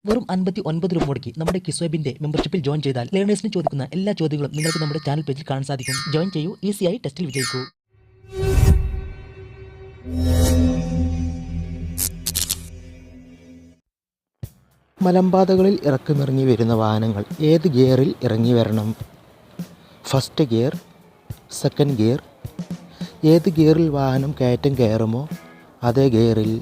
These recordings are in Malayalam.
വെറും 59 രൂപ മുടക്കി നമ്മുടെ കിസ്വെബിന്റെ മെമ്പർഷിപ്പിൽ ജോയിൻ ചെയ്താൽ ലേണേഴ്സിന് ചോദിക്കുന്ന എല്ലാ ചോദ്യങ്ങളും നിങ്ങൾക്ക് നമ്മുടെ ചാനൽ പേജിൽ കാണാൻ സാധിക്കും. ജോയിൻ ചെയ്യൂ, ഈസിയായി ടെസ്റ്റിൽ വിജയിക്കൂ. മലമ്പാതകളിൽ ഇറക്കമിറങ്ങി വരുന്ന വാഹനങ്ങൾ ഏത് ഗിയറിൽ ഇറങ്ങി വരണം? First gear, second gear. ഏത് ഗിയറിൽ വാഹനം കയറ്റം കയറുമോ അതേ ഗിയറിൽ.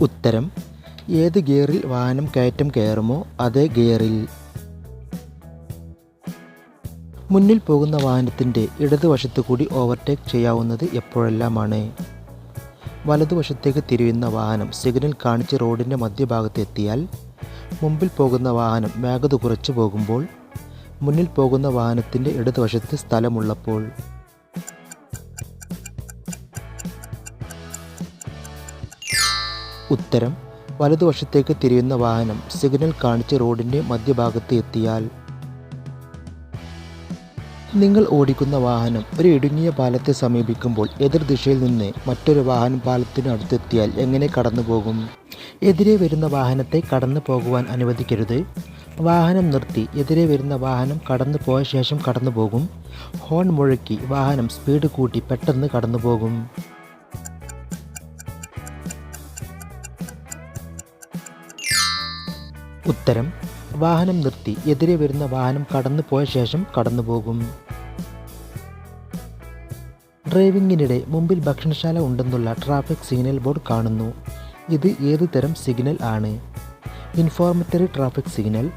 ഉത്തരം: ഏത് ഗിയറിൽ വാഹനം കയറ്റം കയറുമോ അതേ ഗിയറിൽ. മുന്നിൽ പോകുന്ന വാഹനത്തിൻ്റെ ഇടതുവശത്തു കൂടി ഓവർടേക്ക് ചെയ്യാവുന്നത് എപ്പോഴെല്ലാമാണ്? വലതുവശത്തേക്ക് തിരിയുന്ന വാഹനം സിഗ്നൽ കാണിച്ച് റോഡിൻ്റെ മധ്യഭാഗത്ത് എത്തിയാൽ, മുമ്പിൽ പോകുന്ന വാഹനം വേഗത കുറച്ച് പോകുമ്പോൾ, മുന്നിൽ പോകുന്ന വാഹനത്തിൻ്റെ ഇടതുവശത്ത് സ്ഥലമുള്ളപ്പോൾ. ഉത്തരം: വലതുവശത്തേക്ക് തിരിയുന്ന വാഹനം സിഗ്നൽ കാണിച്ച് റോഡിൻ്റെ മധ്യഭാഗത്ത് എത്തിയാൽ. നിങ്ങൾ ഓടിക്കുന്ന വാഹനം ഒരു ഇടുങ്ങിയ പാലത്തെ സമീപിക്കുമ്പോൾ എതിർദിശയിൽ നിന്ന് മറ്റൊരു വാഹനം പാലത്തിന് അടുത്തെത്തിയാൽ എങ്ങനെ കടന്നു പോകും? എതിരെ വരുന്ന വാഹനത്തെ കടന്നു പോകുവാൻ അനുവദിക്കരുത്. വാഹനം നിർത്തി എതിരെ വരുന്ന വാഹനം കടന്നു പോയ ശേഷം കടന്നു പോകും. ഹോൺ മുഴക്കി വാഹനം സ്പീഡ് കൂട്ടി പെട്ടെന്ന് കടന്നു പോകും. ഉത്തരം: വാഹനം നിർത്തി എതിരെ വരുന്ന വാഹനം കടന്നു പോയ ശേഷം കടന്നു പോകും. ഡ്രൈവിംഗിനിടെ മുമ്പിൽ ഭക്ഷണശാല ഉണ്ടെന്നുള്ള ട്രാഫിക് സിഗ്നൽ ബോർഡ് കാണുന്നു. ഇത് ഏതു തരം സിഗ്നൽ ആണ്? Informatory traffic signal,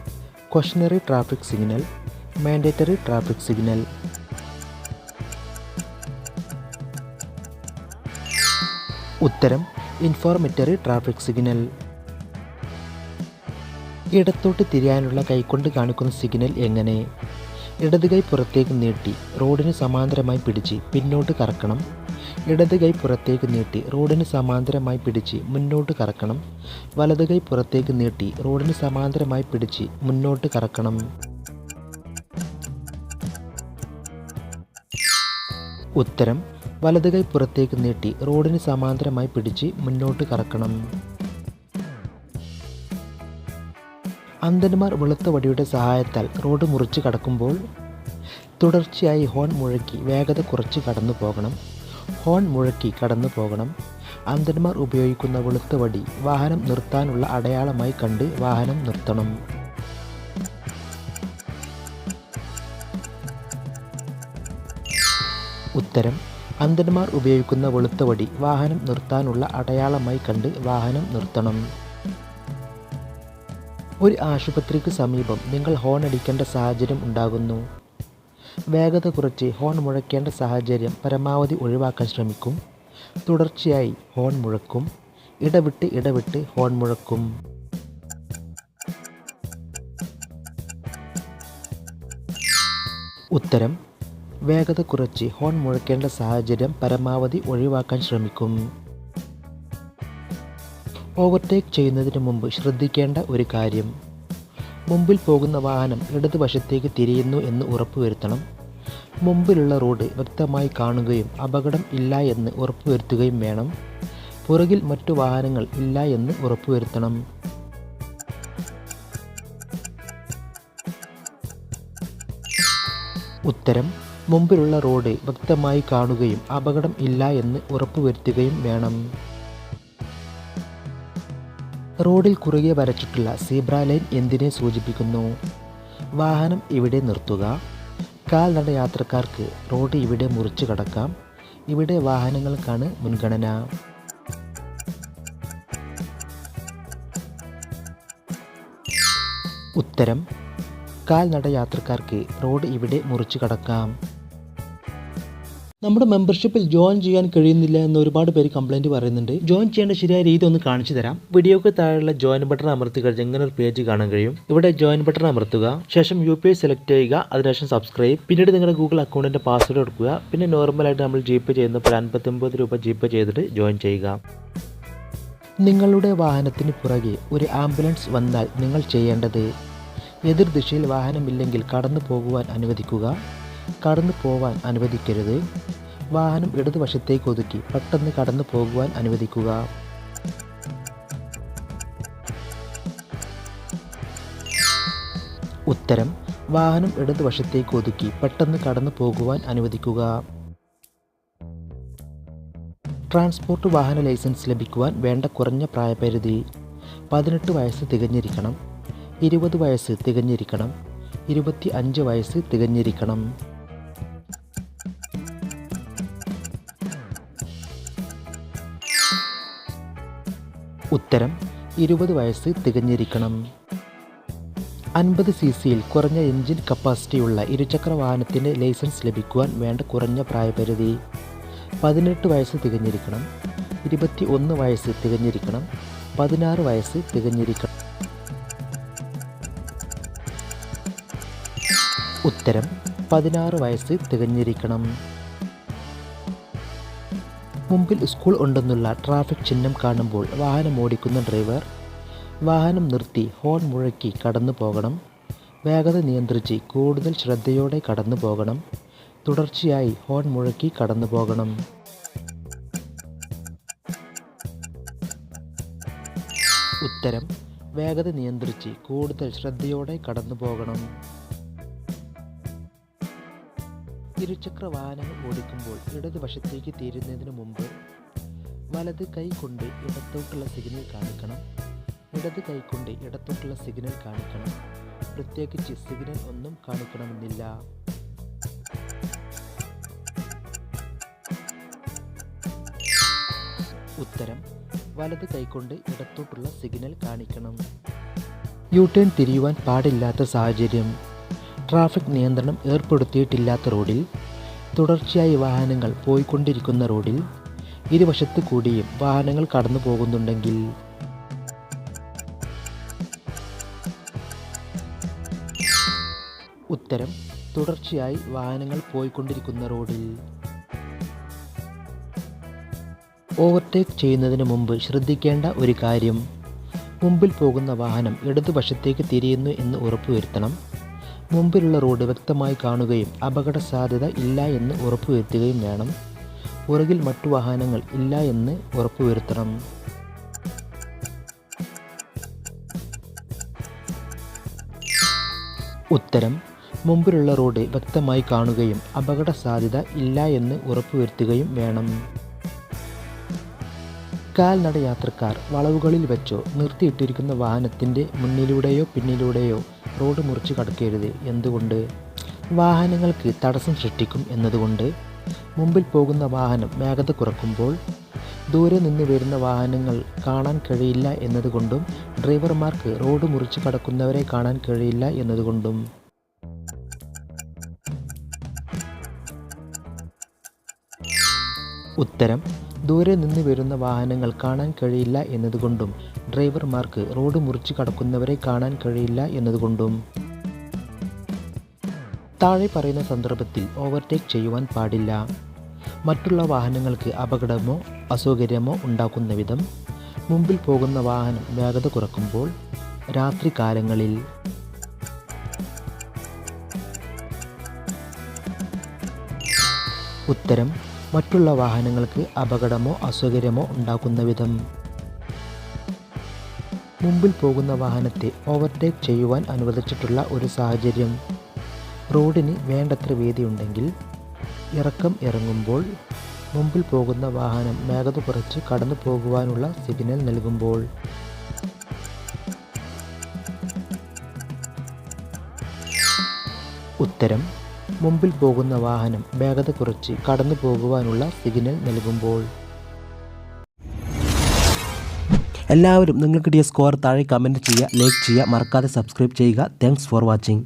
cautionary traffic signal, mandatory traffic signal. ഉത്തരം: ഇൻഫോർമേറ്ററി ട്രാഫിക് സിഗ്നൽ. ഇടത്തോട്ട് തിരിയാനുള്ള കൈകൊണ്ട് കാണിക്കുന്ന സിഗ്നൽ എങ്ങനെ? ഇടത് കൈ പുറത്തേക്ക് നീട്ടി റോഡിന് സമാന്തരമായി പിടിച്ച് പിന്നോട്ട് കറക്കണം. ഇടത് കൈ പുറത്തേക്ക് നീട്ടി റോഡിന് സമാന്തരമായി പിടിച്ച് മുന്നോട്ട് കറക്കണം. വലത് കൈ പുറത്തേക്ക് നീട്ടി റോഡിന് സമാന്തരമായി പിടിച്ച് മുന്നോട്ട് കറക്കണം. ഉത്തരം: വലത് കൈ പുറത്തേക്ക് നീട്ടി റോഡിന് സമാന്തരമായി പിടിച്ച് മുന്നോട്ട് കറക്കണം. അന്ധന്മാർ വെളുത്ത വടിയുടെ സഹായത്താൽ റോഡ് മുറിച്ച് കടക്കുമ്പോൾ തുടർച്ചയായി ഹോൺ മുഴക്കി വേഗത കുറച്ച് കടന്നു പോകണം. ഹോൺ മുഴക്കി കടന്നു പോകണം. അന്ധന്മാർ ഉപയോഗിക്കുന്ന വെളുത്ത വടി വാഹനം നിർത്താനുള്ള അടയാളമായി കണ്ട് വാഹനം നിർത്തണം. ഉത്തരം: അന്ധന്മാർ ഉപയോഗിക്കുന്ന വെളുത്ത വടി വാഹനം നിർത്താനുള്ള അടയാളമായി കണ്ട് വാഹനം നിർത്തണം. ഒരു ആശുപത്രിക്ക് സമീപം നിങ്ങൾ ഹോൺ അടിക്കേണ്ട സാഹചര്യം ഉണ്ടാകുന്നു. വേഗത കുറച്ച് ഹോൺ മുഴക്കേണ്ട സാഹചര്യം പരമാവധി ഒഴിവാക്കാൻ ശ്രമിക്കും. തുടർച്ചയായി ഹോൺ മുഴക്കും. ഇടവിട്ട് ഹോൺ മുഴക്കും. ഉത്തരം: വേഗത കുറച്ച് ഹോൺ മുഴക്കേണ്ട സാഹചര്യം പരമാവധി ഒഴിവാക്കാൻ ശ്രമിക്കും. ഓവർടേക്ക് ചെയ്യുന്നതിന് മുമ്പ് ശ്രദ്ധിക്കേണ്ട ഒരു കാര്യം: മുമ്പിൽ പോകുന്ന വാഹനം ഇടതുവശത്തേക്ക് തിരിയുന്നു എന്ന് ഉറപ്പുവരുത്തണം. മുമ്പിലുള്ള റോഡ് വ്യക്തമായി കാണുകയും അപകടം ഇല്ല എന്ന് ഉറപ്പുവരുത്തുകയും വേണം. പുറകിൽ മറ്റു വാഹനങ്ങൾ ഇല്ല എന്ന് ഉറപ്പുവരുത്തണം. ഉത്തരം: മുമ്പിലുള്ള റോഡ് വ്യക്തമായി കാണുകയും അപകടം ഇല്ല എന്ന് ഉറപ്പുവരുത്തുകയും വേണം. റോഡിൽ കുറുകെ വരച്ചിട്ടുള്ള സീബ്ര ലൈൻ എന്തിനെ സൂചിപ്പിക്കുന്നു? വാഹനം ഇവിടെ നിർത്തുക. കാൽനട യാത്രക്കാർക്ക് റോഡ് ഇവിടെ മുറിച്ച് കടക്കാം. ഇവിടെ വാഹനങ്ങൾക്കാണ് മുൻഗണന. ഉത്തരം: കാൽനട യാത്രക്കാർക്ക് റോഡ് ഇവിടെ മുറിച്ച് കടക്കാം. നമ്മുടെ മെമ്പർഷിപ്പിൽ ജോയിൻ ചെയ്യാൻ കഴിയുന്നില്ല എന്ന് ഒരുപാട് പേര് കംപ്ലൈൻറ്റ് പറയുന്നുണ്ട്. ജോയിൻ ചെയ്യേണ്ട ശരിയായ രീതി ഒന്ന് കാണിച്ചു തരാം. വീഡിയോക്ക് താഴെയുള്ള ജോയിൻ ബട്ടൺ അമർത്തി കഴിഞ്ഞാൽ ഇങ്ങനെ ഒരു പേജ് കാണാൻ കഴിയും. ഇവിടെ ജോയിൻ ബട്ടൺ അമർത്തുക. ശേഷം UPI സെലക്ട് ചെയ്യുക. അതിനുശേഷം സബ്സ്ക്രൈബ്. പിന്നീട് നിങ്ങളുടെ ഗൂഗിൾ അക്കൗണ്ടിൻ്റെ പാസ്വേഡ് കൊടുക്കുക. പിന്നെ നോർമലായിട്ട് നമ്മൾ GPay ചെയ്യുന്നപ്പോൾ 59 രൂപ GPay ചെയ്തിട്ട് ജോയിൻ ചെയ്യുക. നിങ്ങളുടെ വാഹനത്തിന് പുറകെ ഒരു ആംബുലൻസ് വന്നാൽ നിങ്ങൾ ചെയ്യേണ്ടത്: എതിർദിശയിൽ വാഹനമില്ലെങ്കിൽ കടന്നു പോകുവാൻ അനുവദിക്കുക. കടന്നു പോവാൻ അനുവദിക്കരുത്. വാഹനം ഇടതുവശത്തേക്ക് ഒതുക്കി പെട്ടെന്ന് കടന്നു പോകുവാൻ അനുവദിക്കുക. ഉത്തരം വാഹനം ഇടതുവശത്തേക്ക് ഒതുക്കി പെട്ടെന്ന് കടന്നു പോകുവാൻ അനുവദിക്കുക. ട്രാൻസ്പോർട്ട് വാഹന ലൈസൻസ് ലഭിക്കുവാൻ വേണ്ട കുറഞ്ഞ പ്രായപരിധി 18 വയസ്സ് തികഞ്ഞിരിക്കണം, 20 വയസ്സ് തികഞ്ഞിരിക്കണം, 25 വയസ്സ് തികഞ്ഞിരിക്കണം. ഉത്തരം 20 വയസ്സ് തികഞ്ഞിരിക്കണം. 50 cc കുറഞ്ഞ എഞ്ചിൻ കപ്പാസിറ്റിയുള്ള ഇരുചക്ര വാഹനത്തിൻ്റെ ലൈസൻസ് ലഭിക്കുവാൻ വേണ്ട കുറഞ്ഞ പ്രായപരിധി 18 വയസ്സ് തികഞ്ഞിരിക്കണം, 21 വയസ്സ് തികഞ്ഞിരിക്കണം, 16 വയസ്സ് തികഞ്ഞിരിക്കണം. ഉത്തരം 16 വയസ്സ് തികഞ്ഞിരിക്കണം. മുമ്പിൽ സ്കൂൾ ഉണ്ടെന്നുള്ള ട്രാഫിക് ചിഹ്നം കാണുമ്പോൾ വാഹനം ഓടിക്കുന്ന ഡ്രൈവർ വാഹനം നിർത്തി ഹോൺ മുഴക്കി കടന്നു പോകണം, വേഗത നിയന്ത്രിച്ച് കൂടുതൽ ശ്രദ്ധയോടെ കടന്നു പോകണം, തുടർച്ചയായി ഹോൺ മുഴക്കി കടന്നു പോകണം. ഉത്തരം വേഗത നിയന്ത്രിച്ച് കൂടുതൽ ശ്രദ്ധയോടെ കടന്നു പോകണം. ഇരുചക്ര വാഹനങ്ങൾ ഓടിക്കുമ്പോൾ ഇടതുവശത്തേക്ക് തിരിയുന്നതിന് മുമ്പ് വലത് കൈ കൊണ്ട് ഇടത്തോട്ടുള്ള സിഗ്നൽ കാണിക്കണം, ഇടത് കൈ കൊണ്ട് ഇടത്തോട്ടുള്ള സിഗ്നൽ കാണിക്കണം. പ്രത്യേകിച്ച് സിഗ്നൽ ഒന്നും കാണിക്കണമെന്നില്ല. ഉത്തരം വലത് കൈകൊണ്ട് ഇടത്തോട്ടുള്ള സിഗ്നൽ കാണിക്കണം. യു ടേൺ തിരിയുവാൻ പാടില്ലാത്ത സാഹചര്യം: ട്രാഫിക് നിയന്ത്രണം ഏർപ്പെടുത്തിയിട്ടില്ലാത്ത റോഡിൽ, തുടർച്ചയായി വാഹനങ്ങൾ പോയിക്കൊണ്ടിരിക്കുന്ന റോഡിൽ, ഇരുവശത്തു കൂടിയും വാഹനങ്ങൾ കടന്നു പോകുന്നുണ്ടെങ്കിൽ. ഉത്തരം തുടർച്ചയായി വാഹനങ്ങൾ പോയിക്കൊണ്ടിരിക്കുന്ന റോഡിൽ. ഓവർടേക്ക് ചെയ്യുന്നതിന് മുമ്പ് ശ്രദ്ധിക്കേണ്ട ഒരു കാര്യം: മുമ്പിൽ പോകുന്ന വാഹനം ഇടതുവശത്തേക്ക് തിരിയുന്നു എന്ന് ഉറപ്പുവരുത്തണം. മുമ്പിലുള്ള റോഡ് വ്യക്തമായി കാണുകയും അപകട സാധ്യത ഇല്ല എന്ന് ഉറപ്പുവരുത്തുകയും വേണം. പുറകിൽ മറ്റു വാഹനങ്ങൾ ഇല്ല എന്ന് ഉറപ്പുവരുത്തണം. ഉത്തരം മുമ്പിലുള്ള റോഡ് വ്യക്തമായി കാണുകയും അപകട സാധ്യത ഇല്ല എന്ന് ഉറപ്പുവരുത്തുകയും വേണം. കാൽനട യാത്രക്കാർ വളവുകളിൽ വെച്ചോ നിർത്തിയിട്ടിരിക്കുന്ന വാഹനത്തിൻ്റെ മുന്നിലൂടെയോ പിന്നിലൂടെയോ റോഡ് മുറിച്ച് കടക്കരുത്. എന്തുകൊണ്ട്? വാഹനങ്ങൾക്ക് തടസ്സം സൃഷ്ടിക്കും എന്നതുകൊണ്ട്. മുമ്പിൽ പോകുന്ന വാഹനം വേഗത കുറക്കുമ്പോൾ ദൂരെ നിന്ന് വരുന്ന വാഹനങ്ങൾ കാണാൻ കഴിയില്ല എന്നതുകൊണ്ടും ഡ്രൈവർമാർക്ക് റോഡ് മുറിച്ച് കടക്കുന്നവരെ കാണാൻ കഴിയില്ല എന്നതുകൊണ്ടും. ഉത്തരം ദൂരെ നിന്ന് വരുന്ന വാഹനങ്ങൾ കാണാൻ കഴിയില്ല എന്നതുകൊണ്ടും ഡ്രൈവർമാർക്ക് റോഡ് മുറിച്ച് കടക്കുന്നവരെ കാണാൻ കഴിയില്ല എന്നതുകൊണ്ടും. താഴെ പറയുന്ന സന്ദർഭത്തിൽ ഓവർടേക്ക് ചെയ്യുവാൻ പാടില്ല: മറ്റുള്ള വാഹനങ്ങൾക്ക് അപകടമോ അസൗകര്യമോ ഉണ്ടാക്കുന്ന വിധം, മുമ്പിൽ പോകുന്ന വാഹനം വേഗത കുറക്കുമ്പോൾ, രാത്രി കാലങ്ങളിൽ. ഉത്തരം മറ്റുള്ള വാഹനങ്ങൾക്ക് അപകടമോ അസൗകര്യമോ ഉണ്ടാക്കുന്ന വിധം. മുമ്പിൽ പോകുന്ന വാഹനത്തെ ഓവർടേക്ക് ചെയ്യുവാൻ അനുവദിച്ചിട്ടുള്ള ഒരു സാഹചര്യം: റോഡിന് വേണ്ടത്ര വീതിയുണ്ടെങ്കിൽ, ഇറക്കം ഇറങ്ങുമ്പോൾ, മുമ്പിൽ പോകുന്ന വാഹനം വേഗത കുറച്ച് കടന്നു പോകുവാനുള്ള സിഗ്നൽ നൽകുമ്പോൾ. ഉത്തരം മുമ്പിൽ പോകുന്ന വാഹനം വേഗത കുറച്ച് കടന്നു പോകുവാനുള്ള സിഗ്നൽ നൽകുമ്പോൾ. എല്ലാവരും നിങ്ങൾക്ക് കിട്ടിയ സ്കോർ താഴെ കമൻറ്റ് ചെയ്യുക, ലൈക്ക് ചെയ്യുക, മറക്കാതെ സബ്സ്ക്രൈബ് ചെയ്യുക. Thanks for watching.